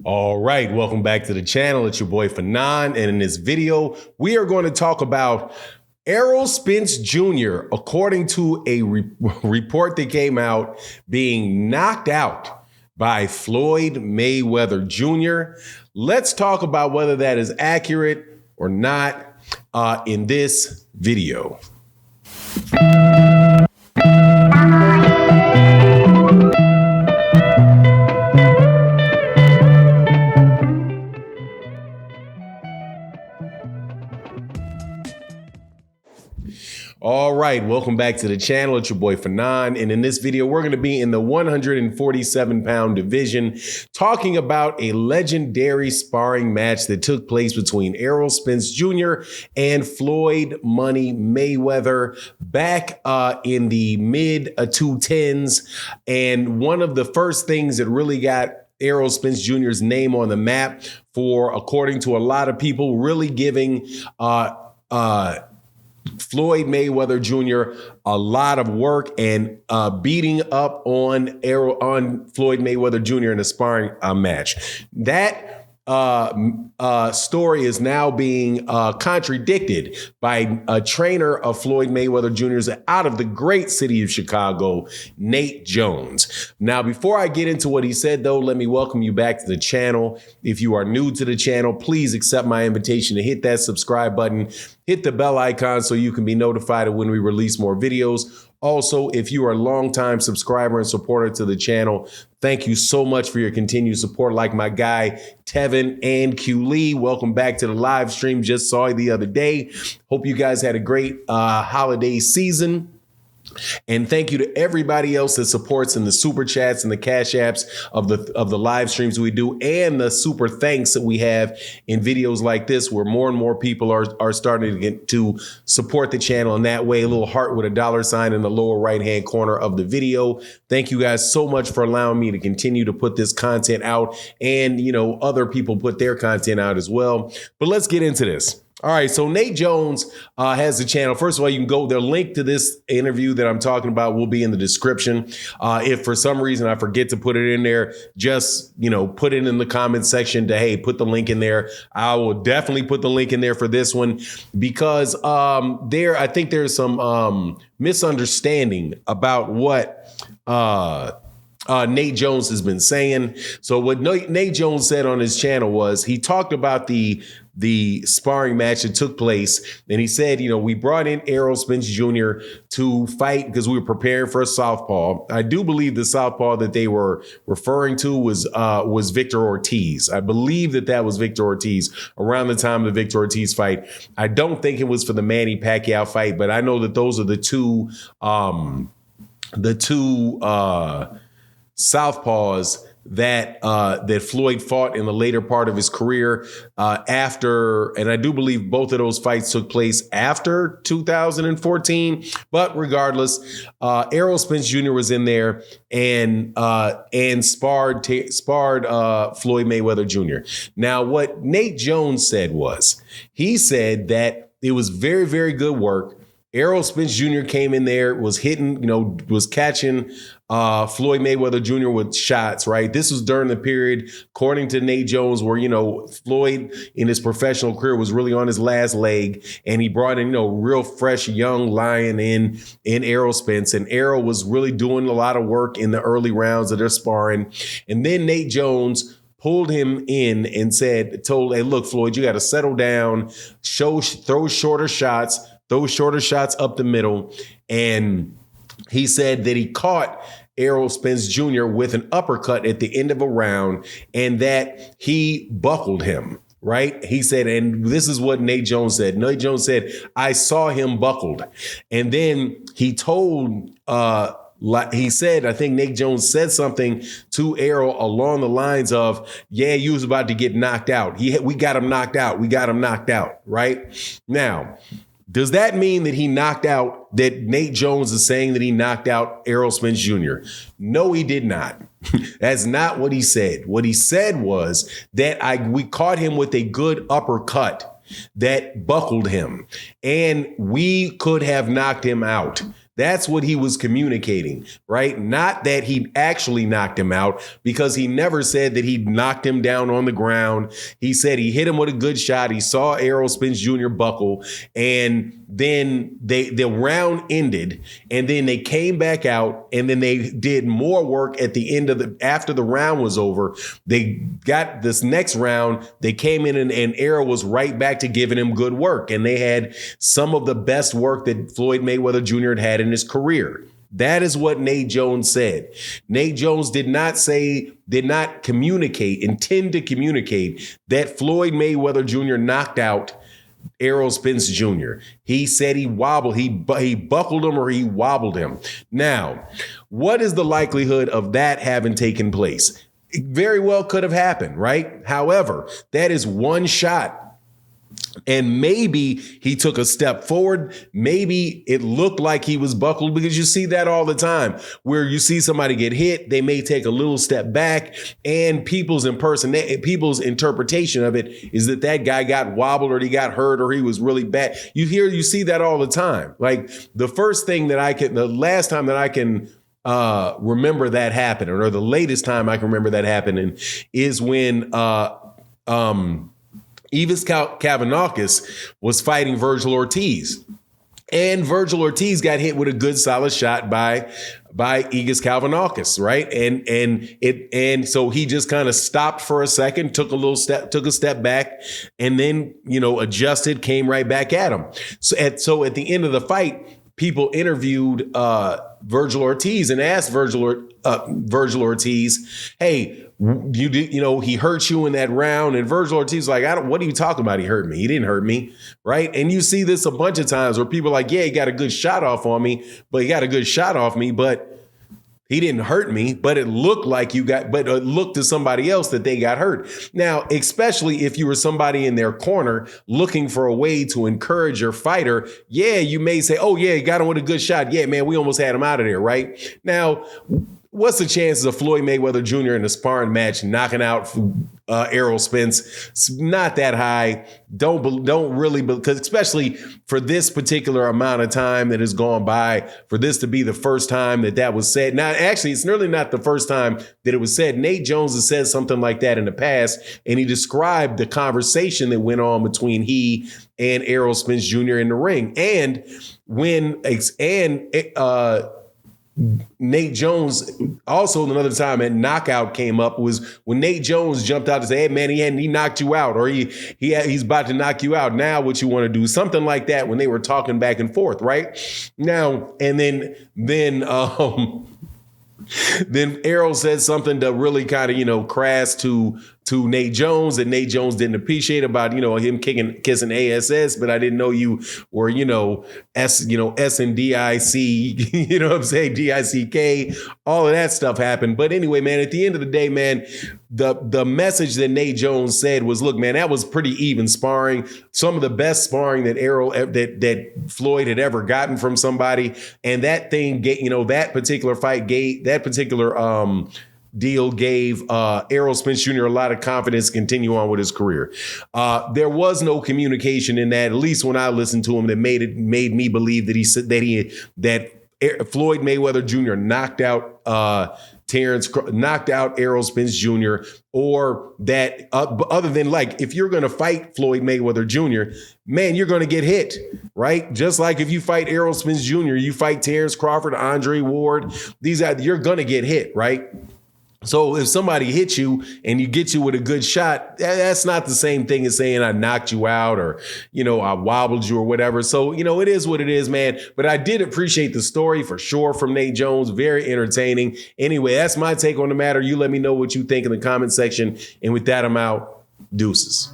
All right, welcome back to the channel. It's your boy Fanon, and in this video, we are going to talk about Errol Spence Jr., according to a report that came out, being knocked out by Floyd Mayweather Jr. Let's talk about whether that is accurate or not in this video. All right, welcome back to the channel. It's your boy Fanon, and in this video, we're going to be in the 147-pound division talking about a legendary sparring match that took place between Errol Spence Jr. and Floyd Money Mayweather back in the mid-2010s. And one of the first things that really got Errol Spence Jr.'s name on the map for, according to a lot of people, really giving Floyd Mayweather Jr. a lot of work and beating up on Floyd Mayweather Jr. in a sparring match. That story is now being contradicted by a trainer of Floyd Mayweather Jr.'s out of the great city of Chicago, Nate Jones. Now, before I get into what he said, though, let me welcome you back to the channel. If you are new to the channel, please accept my invitation to hit that subscribe button, hit the bell icon so you can be notified of when we release more videos. Also, if you are a longtime subscriber and supporter to the channel, thank you so much for your continued support. Like my guy, Tevin and Q Lee, welcome back to the live stream. Just saw you the other day. Hope you guys had a great holiday season. And thank you to everybody else that supports in the super chats and the cash apps of the live streams we do, and the super thanks that we have in videos like this, where more and more people are starting to get to support the channel in that way. A little heart with a $ in the lower right hand corner of the video. Thank you guys so much for allowing me to continue to put this content out, and other people put their content out as well. But let's get into this. All right, so Nate Jones has the channel. First of all, you can go, the link to this interview that I'm talking about will be in the description. If for some reason I forget to put it in there, just, put it in the comment section to, hey, put the link in there. I will definitely put the link in there for this one, because I think there's some misunderstanding about what Nate Jones has been saying. So what Nate Jones said on his channel was, he talked about the sparring match that took place, and he said, we brought in Errol Spence Jr. to fight because we were preparing for a southpaw. I do believe the southpaw that they were referring to was Victor Ortiz. I believe that was Victor Ortiz around the time of the Victor Ortiz fight. I don't think it was for the Manny Pacquiao fight, but I know that those are the two southpaws that Floyd fought in the later part of his career after, and I do believe both of those fights took place after 2014. But regardless, Errol Spence Jr. was in there and sparred Floyd Mayweather Jr. Now, what Nate Jones said was, he said that it was very, very good work. Errol Spence Jr. came in there, was hitting, was catching Floyd Mayweather Jr. with shots, right? This was during the period, according to Nate Jones, where, Floyd in his professional career was really on his last leg, and he brought in, real fresh young lion in Errol Spence, and Errol was really doing a lot of work in the early rounds of their sparring. And then Nate Jones pulled him in and told, hey, look, Floyd, you got to settle down, throw shorter shots up the middle. And he said that he caught Errol Spence Jr. with an uppercut at the end of a round, and that he buckled him, right? He said, and this is what Nate Jones said. Nate Jones said, I saw him buckled. And then he told, he said, I think Nate Jones said something to Errol along the lines of, yeah, you was about to get knocked out. We got him knocked out. We got him knocked out, right? Now, does that mean that that Nate Jones is saying that he knocked out Errol Spence Jr.? No, he did not. That's not what he said. What he said was that we caught him with a good uppercut that buckled him, and we could have knocked him out. That's what he was communicating, right? Not that he actually knocked him out, because he never said that he knocked him down on the ground. He said he hit him with a good shot. He saw Errol Spence Jr. buckle, and then the round ended, and then they came back out, and then they did more work at the end of after the round was over. They got this next round. They came in, and Errol was right back to giving him good work, and they had some of the best work that Floyd Mayweather Jr. had in his career. That is what Nate Jones said. Nate Jones did not intend to communicate that Floyd Mayweather Jr. knocked out Errol Spence Jr. He said he wobbled, he buckled him, or he wobbled him. Now, what is the likelihood of that having taken place? It very well could have happened, right? However, that is one shot. And maybe he took a step forward. Maybe it looked like he was buckled, because you see that all the time where you see somebody get hit. They may take a little step back, and people's interpretation of it is that guy got wobbled, or he got hurt, or he was really bad. You see that all the time. Like the last time that I can remember that happening, or the latest time I can remember that happening, is when Evis Kavanaughis was fighting Virgil Ortiz, and Virgil Ortiz got hit with a good solid shot by Evis Kavanaughis, right? And so he just kind of stopped for a second, took a step back, and then adjusted, came right back at him. So at the end of the fight, people interviewed Virgil Ortiz and asked Virgil Ortiz, hey, he hurt you in that round. And Virgil Ortiz was like, what are you talking about? He hurt me. He didn't hurt me. Right. And you see this a bunch of times where people are like, yeah, he got a good shot off on me, but he didn't hurt me, but it looked like it looked to somebody else that they got hurt. Now, especially if you were somebody in their corner looking for a way to encourage your fighter, yeah, you may say, oh yeah, he got him with a good shot. Yeah, man, we almost had him out of there, right? Now, what's the chances of Floyd Mayweather Jr. in a sparring match knocking out Errol Spence? It's not that high. Don't really, because especially for this particular amount of time that has gone by, for this to be the first time that was said. Now, actually, it's nearly not the first time that it was said. Nate Jones has said something like that in the past, and he described the conversation that went on between he and Errol Spence Jr. in the ring. And Nate Jones, also another time that knockout came up was when Nate Jones jumped out to say, hey man, he knocked you out, or he's about to knock you out. Now what you want to do? Something like that when they were talking back and forth, right? Now, and then Errol said something that really kind of, crass to Nate Jones, that Nate Jones didn't appreciate about, him kissing ASS, but I didn't know you were, S and DIC, you know what I'm saying? DICK, all of that stuff happened. But anyway, man, at the end of the day, man, the message that Nate Jones said was, look, man, that was pretty even sparring. Some of the best sparring that Floyd had ever gotten from somebody. And that thing, that particular fight deal gave Errol Spence Jr. a lot of confidence to continue on with his career. There was no communication in that, at least when I listened to him, that made me believe that Floyd Mayweather Jr. knocked out Errol Spence Jr., or that other than, like, if you're going to fight Floyd Mayweather Jr., man, you're going to get hit, right? Just like if you fight Errol Spence Jr., you fight Terrence Crawford, Andre Ward, you're going to get hit, right? So if somebody hits you and you get you with a good shot, that's not the same thing as saying I knocked you out, or, I wobbled you or whatever. So, it is what it is, man. But I did appreciate the story for sure from Nate Jones. Very entertaining. Anyway, that's my take on the matter. You let me know what you think in the comment section. And with that, I'm out. Deuces.